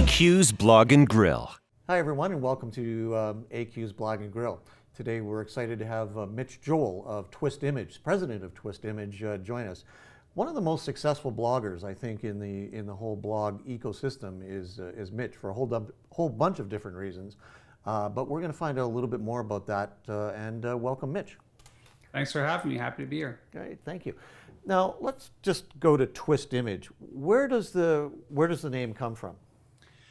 AQ's Blog and Grill. Hi everyone, and welcome to AQ's Blog and Grill. Today we're excited to have Mitch Joel of Twist Image, president of Twist Image, join us. One of the most successful bloggers, I think, in the whole blog ecosystem is Mitch, for a whole bunch of different reasons. But we're going to find out a little bit more about that, and welcome, Mitch. Thanks for having me. Happy to be here. Great, thank you. Now let's just go to Twist Image. Where does the name come from?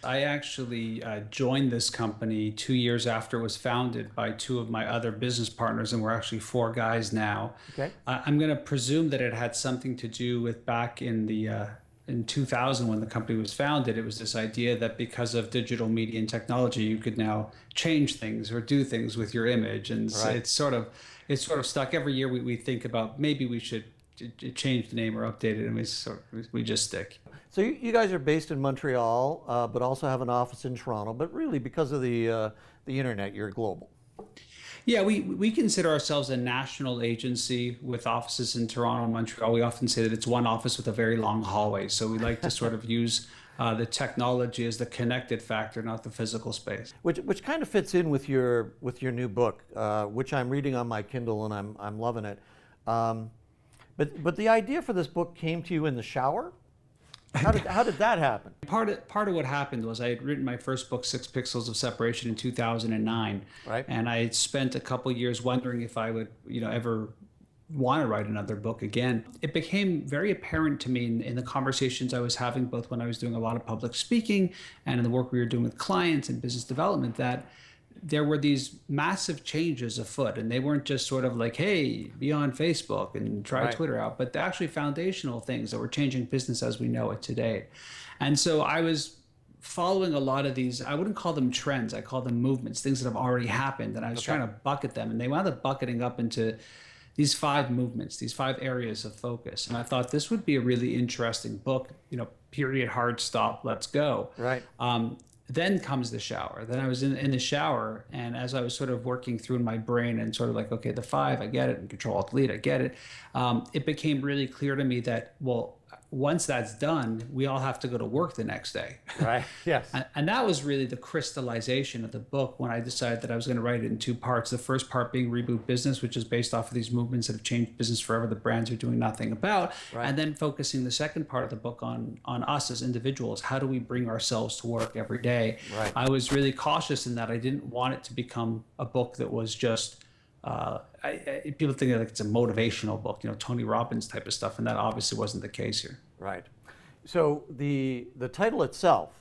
I actually joined this company 2 years after it was founded by two of my other business partners, and we're actually four guys now. Okay. I'm going to presume that it had something to do with back in in 2000 when the company was founded. It was this idea that because of digital media and technology, you could now change things or do things with your image, and Right. it's sort of stuck. Every year we think about maybe we should change the name or update it, and we just stick. So you guys are based in Montreal, but also have an office in Toronto. But really, because of the internet, you're global. Yeah, we consider ourselves a national agency with offices in Toronto and Montreal. We often say that it's one office with a very long hallway. So we like to sort of use the technology as the connected factor, not the physical space. Which kind of fits in with your new book, which I'm reading on my Kindle, and I'm loving it. But the idea for this book came to you in the shower? How did that happen? Part of what happened was I had written my first book, 6 Pixels of Separation, in 2009. Right. And I had spent a couple years wondering if I would, ever want to write another book again. It became very apparent to me in the conversations I was having, both when I was doing a lot of public speaking and in the work we were doing with clients and business development, that there were these massive changes afoot, and they weren't just sort of like, hey, be on Facebook and try Right. Twitter out, but they're actually foundational things that were changing business as we know it today. And so I was following a lot of these, I wouldn't call them trends, I call them movements, things that have already happened, and I was trying to bucket them, and they wound up bucketing up into these 5 movements, these 5 areas of focus. And I thought this would be a really interesting book, period, hard stop, let's go. Right. Then comes the shower. Then I was in the shower, and as I was sort of working through in my brain and sort of like, okay, the 5, I get it, and Control Alt Delete, I get it. It became really clear to me that, well, once that's done, we all have to go to work the next day. Right. Yes. And that was really the crystallization of the book when I decided that I was going to write it in 2 parts. The first part being Reboot Business, which is based off of these movements that have changed business forever, the brands are doing nothing about. Right. And then focusing the second part of the book on us as individuals. How do we bring ourselves to work every day? Right. I was really cautious in that I didn't want it to become a book that was just people think that it's a motivational book, Tony Robbins type of stuff, and that obviously wasn't the case here. Right. So the title itself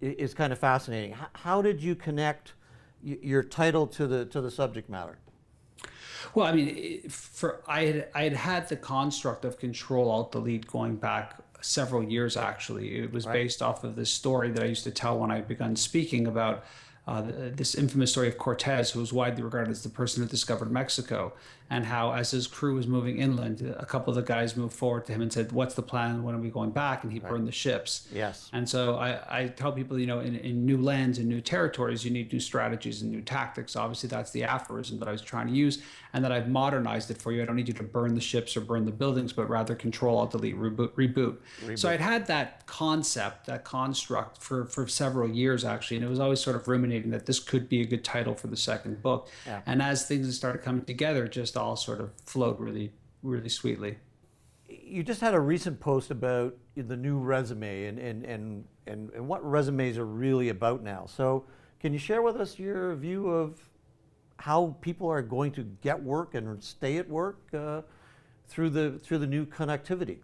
is kind of fascinating. How did you connect your title to the subject matter? Well, I mean, I had the construct of Control Alt Delete going back several years. Actually, it was based off of this story that I used to tell when I begun speaking about this infamous story of Cortez, who was widely regarded as the person who discovered Mexico, and how as his crew was moving inland, a couple of the guys moved forward to him and said, what's the plan? When are we going back? And he burned the ships. Yes. And so I tell people, in new lands and new territories, you need new strategies and new tactics. Obviously, that's the aphorism that I was trying to use, and that I've modernized it for you. I don't need you to burn the ships or burn the buildings, but rather Control Alt Delete, reboot. So I'd had that concept, that construct for several years, actually, and it was always sort of ruminating that this could be a good title for the second book. Yeah. And as things started coming together, just all sort of flowed really, really sweetly. You just had a recent post about the new resume and what resumes are really about now. So can you share with us your view of how people are going to get work and stay at work through the new connectivity?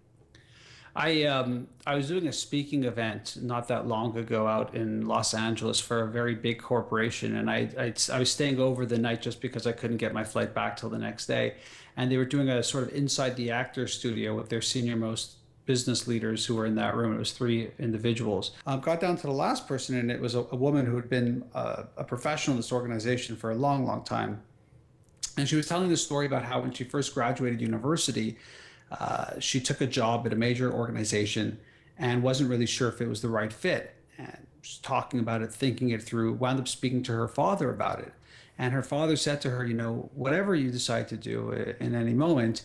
I was doing a speaking event not that long ago out in Los Angeles for a very big corporation, and I was staying over the night just because I couldn't get my flight back till the next day. And they were doing a sort of inside the actors studio with their senior most business leaders who were in that room. It was 3 individuals. Got down to the last person, and it was a woman who had been a professional in this organization for a long, long time. And she was telling the story about how when she first graduated university, she took a job at a major organization and wasn't really sure if it was the right fit. And just talking about it, thinking it through, wound up speaking to her father about it. And her father said to her, whatever you decide to do in any moment,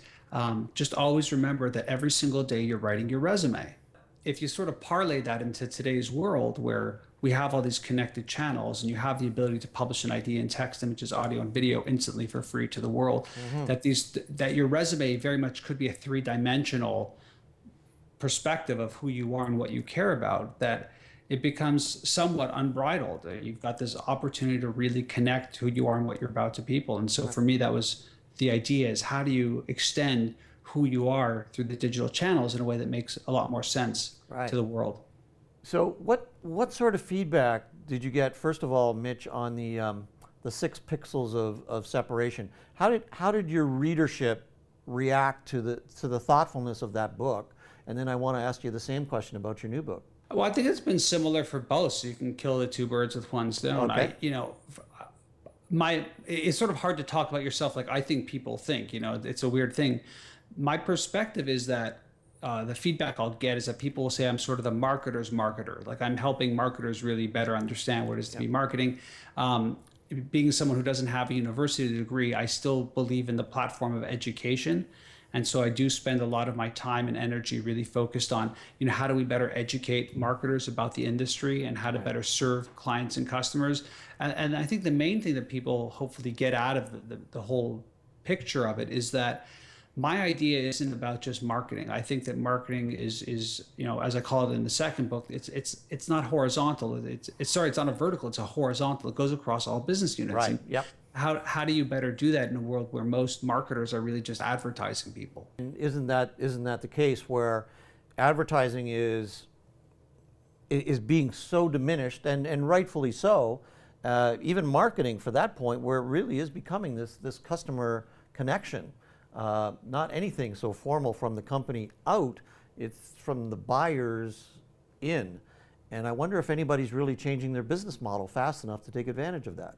just always remember that every single day you're writing your resume. if you sort of parlay that into today's world where we have all these connected channels and you have the ability to publish an idea in text, images, audio, and video instantly for free to the world, that your resume very much could be a three-dimensional perspective of who you are and what you care about, that it becomes somewhat unbridled. You've got this opportunity to really connect who you are and what you're about to people. And so for me, that was the idea, is how do you extend who you are through the digital channels in a way that makes a lot more sense to the world. So what sort of feedback did you get, first of all, Mitch, on the 6 pixels of separation? How did your readership react to the thoughtfulness of that book? And then I want to ask you the same question about your new book. Well, I think it's been similar for both, so you can kill the 2 birds with one stone. Okay. It's sort of hard to talk about yourself like I think people think. It's a weird thing. My perspective is that the feedback I'll get is that people will say I'm sort of the marketer's marketer. Like I'm helping marketers really better understand what it is to be marketing. Being someone who doesn't have a university degree, I still believe in the platform of education. And so I do spend a lot of my time and energy really focused on, how do we better educate marketers about the industry and how to better serve clients and customers. And I think the main thing that people hopefully get out of the whole picture of it is that my idea isn't about just marketing. I think that marketing is as I call it in the second book, it's not horizontal. It's not a vertical. It's a horizontal. It goes across all business units. Right. And yep. How do you better do that in a world where most marketers are really just advertising people? And isn't that the case where advertising is being so diminished, and rightfully so, even marketing for that point, where it really is becoming this customer connection. Not anything so formal from the company out, it's from the buyers in. And I wonder if anybody's really changing their business model fast enough to take advantage of that.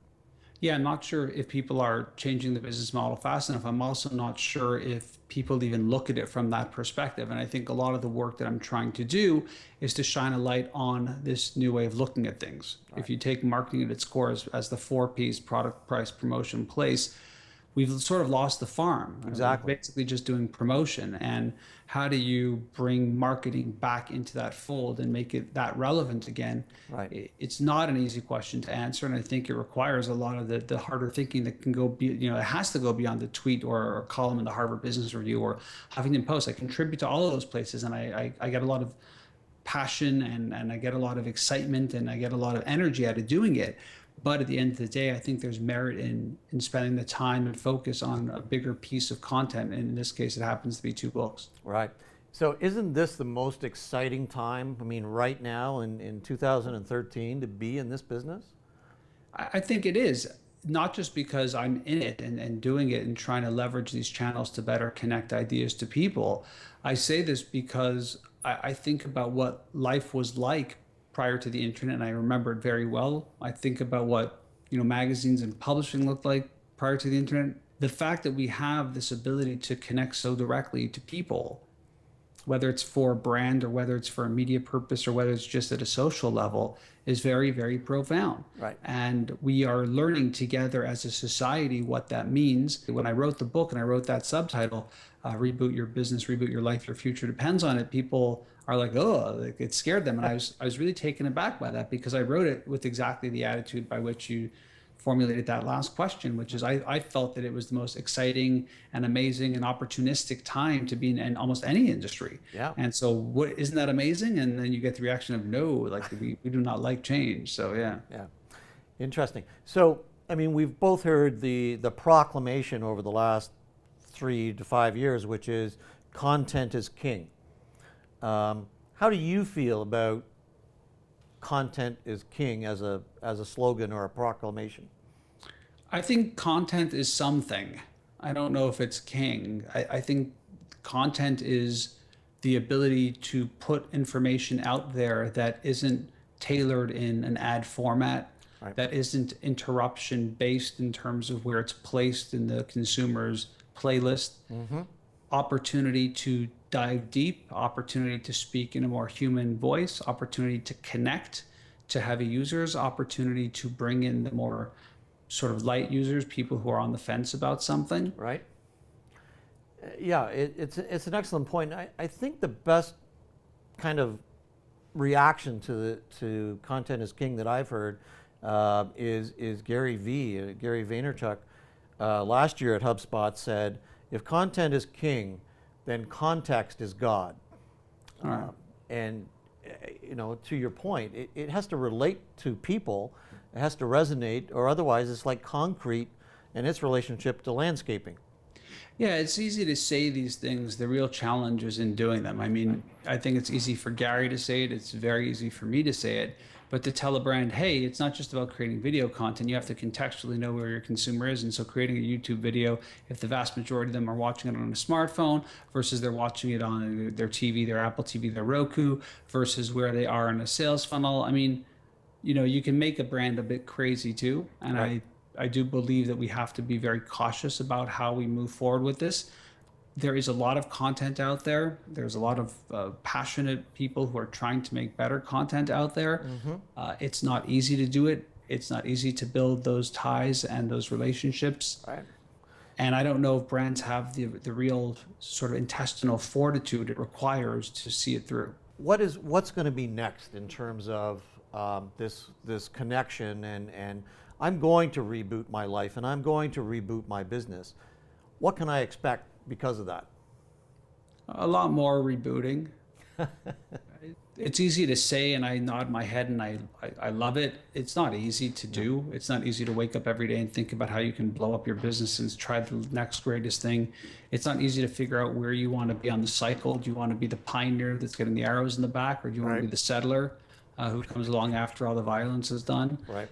Yeah, I'm not sure if people are changing the business model fast enough. I'm also not sure if people even look at it from that perspective. And I think a lot of the work that I'm trying to do is to shine a light on this new way of looking at things. Right. If you take marketing at its core as the 4 Ps, product, price, promotion, place, we've sort of lost the farm. Exactly. We're basically just doing promotion. And how do you bring marketing back into that fold and make it that relevant again? Right. It's not an easy question to answer. And I think it requires a lot of the harder thinking that can go, it has to go beyond the tweet or a column in the Harvard Business Review or Huffington Post. I contribute to all of those places, and I get a lot of passion and I get a lot of excitement and I get a lot of energy out of doing it. But at the end of the day, I think there's merit in spending the time and focus on a bigger piece of content. And in this case, it happens to be 2 books. Right. So isn't this the most exciting time, right now in 2013, to be in this business? I think it is, not just because I'm in it and doing it and trying to leverage these channels to better connect ideas to people. I say this because I think about what life was like prior to the internet, and I remember it very well. I think about what magazines and publishing looked like prior to the internet. The fact that we have this ability to connect so directly to people, whether it's for a brand or whether it's for a media purpose or whether it's just at a social level, is very, very profound. Right. And we are learning together as a society what that means. When I wrote the book and I wrote that subtitle, Reboot Your Business, Reboot Your Life, Your Future Depends on It, people are like, oh, it scared them. And I was really taken aback by that, because I wrote it with exactly the attitude by which you formulated that last question, which is I felt that it was the most exciting and amazing and opportunistic time to be in almost any industry. Yeah. And so isn't that amazing? And then you get the reaction of no, like we do not like change. So yeah. Yeah. Interesting. So, we've both heard the proclamation over the last 3 to 5 years, which is content is king. How do you feel about content is king as a slogan or a proclamation? I think content is something. I don't know if it's king. I think content is the ability to put information out there that isn't tailored in an ad format, right, that isn't interruption based in terms of where it's placed in the consumer's playlist. Mm-hmm. Opportunity to dive deep, opportunity to speak in a more human voice, opportunity to connect to heavy users, opportunity to bring in the more sort of light users, people who are on the fence about something. Right. Yeah, it's an excellent point. I think the best kind of reaction to content is king that I've heard is Gary Vaynerchuk. Last year at HubSpot said, if content is king, then context is God. And to your point, it has to relate to people, it has to resonate, or otherwise it's like concrete and its relationship to landscaping. Yeah, it's easy to say these things. The real challenge is in doing them. I mean, I think it's easy for Gary to say it. It's very easy for me to say it. But to tell a brand, hey, it's not just about creating video content. You have to contextually know where your consumer is. And so creating a YouTube video, if the vast majority of them are watching it on a smartphone versus they're watching it on their TV, their Apple TV, their Roku, versus where they are in a sales funnel. I mean, you can make a brand a bit crazy too. And I do believe that we have to be very cautious about how we move forward with this. There is a lot of content out there. There's a lot of passionate people who are trying to make better content out there. It's not easy to do it. It's not easy to build those ties and those relationships. Right. And I don't know if brands have the real sort of intestinal fortitude it requires to see it through. What's going to be next in terms of this connection and I'm going to reboot my life and I'm going to reboot my business. What can I expect because of that? A lot more rebooting. It's easy to say, and I nod my head and I love it. It's not easy to do. It's not easy to wake up every day and think about how you can blow up your business and try the next greatest thing. It's not easy to figure out where you want to be on the cycle. Do you want to be the pioneer that's getting the arrows in the back, or do you want to be the settler who comes along after all the violence is done? Right.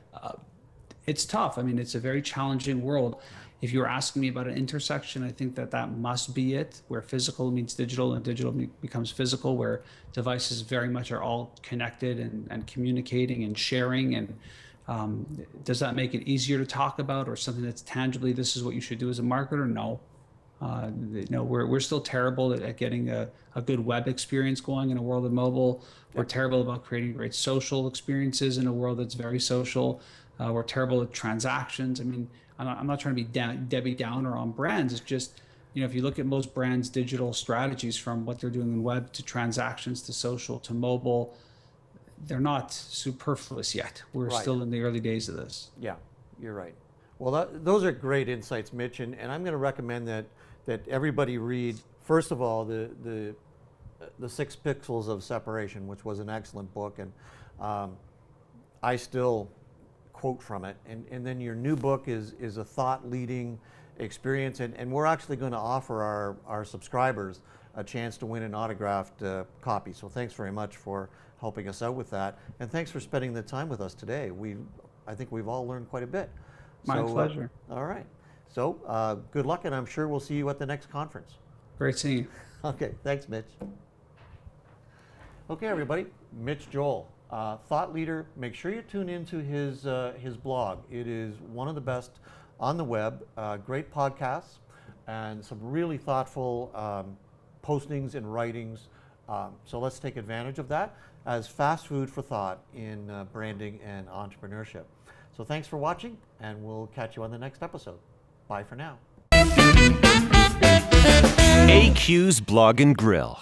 It's tough. I mean, it's a very challenging world. If you were asking me about an intersection, I think that must be it, where physical meets digital and digital becomes physical, where devices very much are all connected and communicating and sharing. And does that make it easier to talk about, or something that's tangibly, this is what you should do as a marketer? No. We're still terrible at getting a good web experience going in a world of mobile. We're terrible about creating great social experiences in a world that's very social. We're terrible at transactions. I mean, I'm not trying to be Debbie Downer on brands. It's just, if you look at most brands' digital strategies, from what they're doing in web to transactions to social to mobile, they're not superfluous yet. We're still in the early days of this. Yeah, you're right. Well, those are great insights, Mitch, and I'm going to recommend that everybody read, first of all, the 6 Pixels of Separation, which was an excellent book, and I still quote from it. And then your new book is a thought-leading experience, and we're actually going to offer our subscribers a chance to win an autographed copy. So thanks very much for helping us out with that, and thanks for spending the time with us today. I think we've all learned quite a bit. My pleasure. All right. So good luck, and I'm sure we'll see you at the next conference. Great seeing you. Okay, thanks, Mitch. Okay, everybody, Mitch Joel, thought leader. Make sure you tune into his blog. It is one of the best on the web. Great podcasts and some really thoughtful postings and writings. So let's take advantage of that as fast food for thought in branding and entrepreneurship. So thanks for watching, and we'll catch you on the next episode. Bye for now. AQ's Blog and Grill.